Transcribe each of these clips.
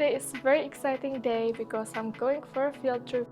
Today is a very exciting day because I'm going for a field trip.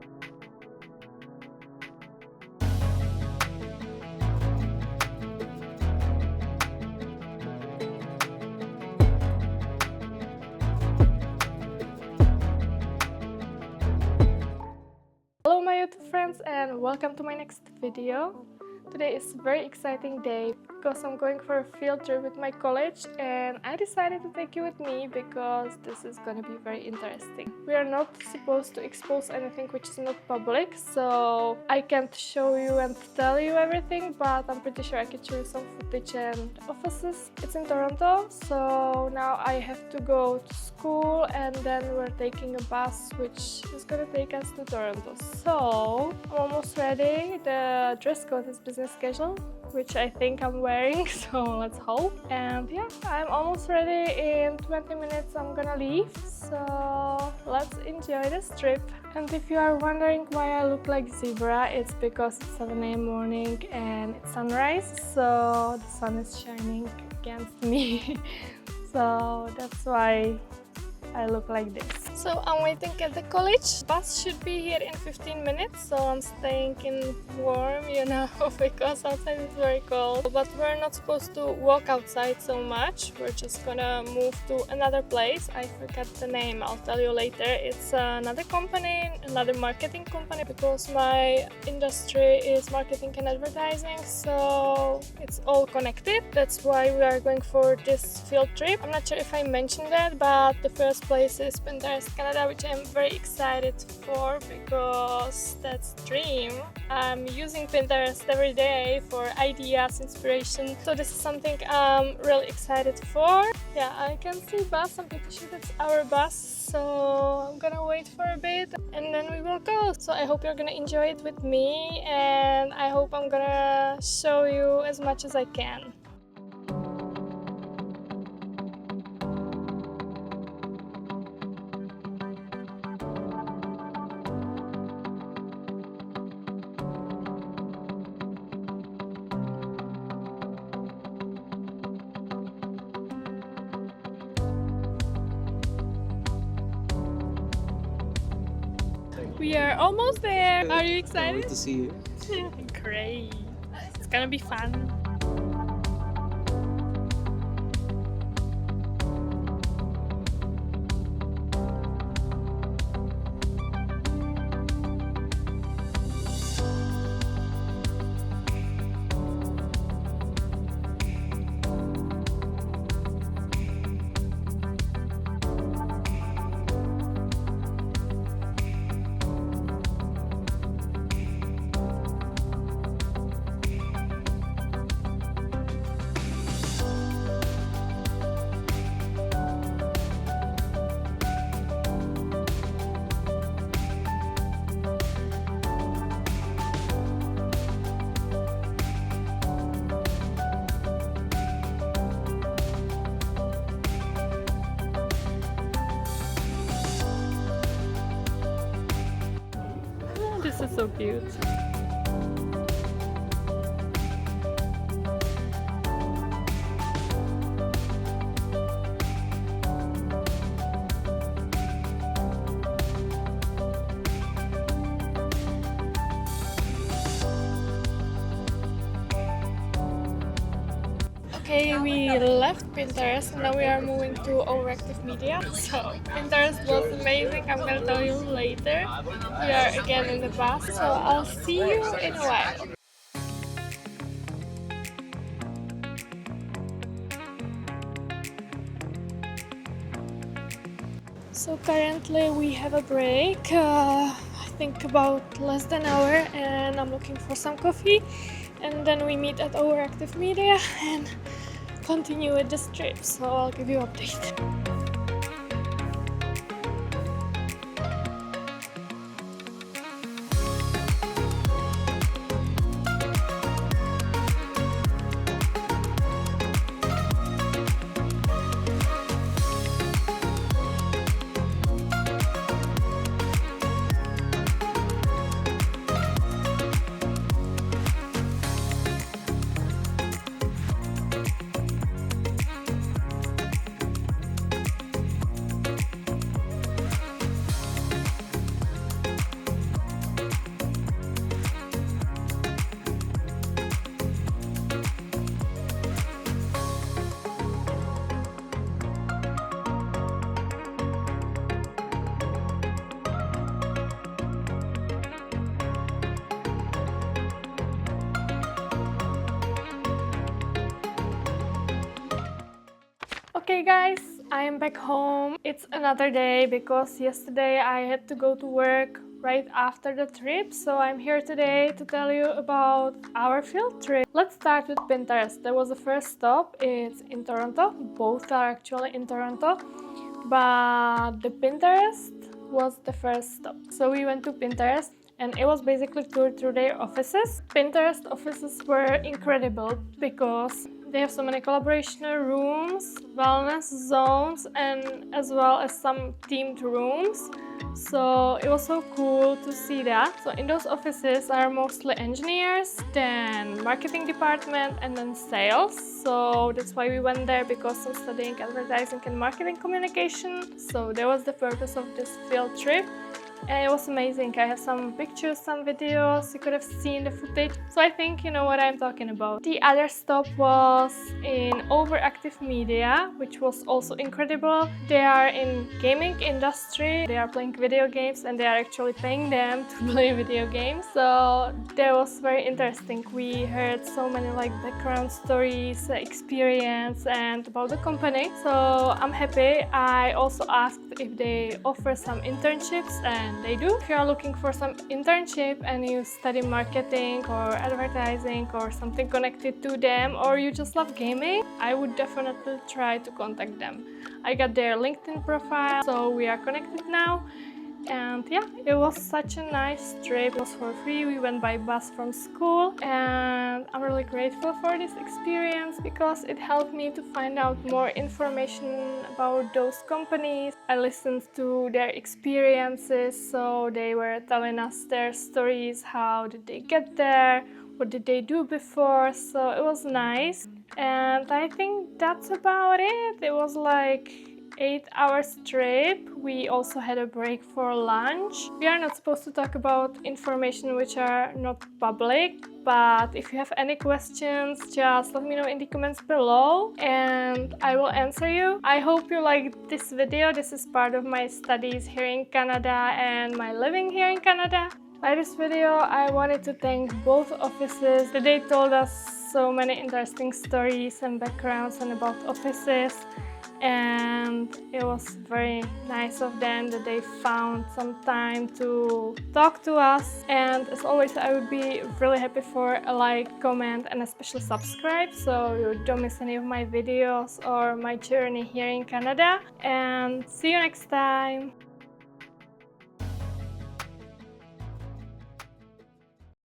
Hello my YouTube friends and welcome to my next video. Today is a very exciting day because I'm going for a field trip with my college and I decided to take you with me because this is gonna be very interesting. We are not supposed to expose anything which is not public, so I can't show you and tell you everything, but I'm pretty sure I can show you some footage and offices. It's in Toronto, so now I have to go to school and then we're taking a bus which is gonna take us to Toronto. So I'm almost ready. The dress code is business casual, which I think I'm wearing, so let's hope. And yeah, I'm almost ready. In 20 minutes I'm gonna leave, so let's enjoy this trip. And if you are wondering why I look like zebra, it's because it's 7 a.m. morning and it's sunrise, so the sun is shining against me. So that's why I look like this. So I'm waiting at the college. Bus should be here in 15 minutes, so I'm staying in warm, because outside it's very cold. But we're not supposed to walk outside so much. We're just gonna move to another place. I forgot the name, I'll tell you later. It's another company, another marketing company, because my industry is marketing and advertising, so it's all connected. That's why we are going for this field trip. I'm not sure if I mentioned that, but the first place is Pinterest, Canada, which I'm very excited for because that's dream. I'm using Pinterest every day for ideas, inspiration, so this is something I'm really excited for. Yeah, I can see bus. I'm pretty sure that's our bus, so I'm gonna wait for a bit and then we will go. So I hope you're gonna enjoy it with me and I hope I'm gonna show you as much as I can. We are almost there. Are you excited? Can't wait to see you. Great. It's gonna be fun. This is so cute. Okay, we left Pinterest and now we are moving to OverActive Media. So Pinterest was amazing, I'm gonna tell you later. We are again in the bus, so I'll see you in a while. So currently we have a break, I think about less than an hour, and I'm looking for some coffee. And then we meet at OverActive Media and continue with this trip, so I'll give you an update. Hey guys, I am back home. It's another day because yesterday I had to go to work right after the trip, so I'm here today to tell you about our field trip. Let's start with Pinterest. That was the first stop. It's in Toronto. Both are actually in Toronto, but the Pinterest was the first stop. So we went to Pinterest and it was basically tour through their offices. Pinterest offices were incredible because they have so many collaboration rooms, wellness zones, and as well as some themed rooms. So it was so cool to see that. So in those offices are mostly engineers, then marketing department, and then sales. So that's why we went there, because I'm studying advertising and marketing communication. So that was the purpose of this field trip. And it was amazing. I have some pictures, some videos, you could have seen the footage. So I think you know what I'm talking about. The other stop was in OverActive Media, which was also incredible. They are in gaming industry. They are playing video games and they are actually paying them to play video games. So that was very interesting. We heard so many background stories, experience and about the company. So I'm happy. I also asked if they offer some internships, and they do. If you are looking for some internship and you study marketing or advertising or something connected to them, or you just love gaming, I would definitely try to contact them. I got their LinkedIn profile, so we are connected now. And yeah, it was such a nice trip. It was for free. We went by bus from school, and I'm really grateful for this experience because it helped me to find out more information about those companies. I listened to their experiences, so they were telling us their stories. How did they get there? What did they do before? So it was nice. And I think that's about it. It was 8 hour trip. We also had a break for lunch. We are not supposed to talk about information which are not public, but if you have any questions, just let me know in the comments below and I will answer you. I hope you liked this video. This is part of my studies here in Canada and my living here in Canada. By this video, I wanted to thank both offices. They told us so many interesting stories and backgrounds and about offices. And it was very nice of them that they found some time to talk to us. And as always, I would be really happy for a like, comment and especially subscribe, so you don't miss any of my videos or my journey here in Canada. And see you next time!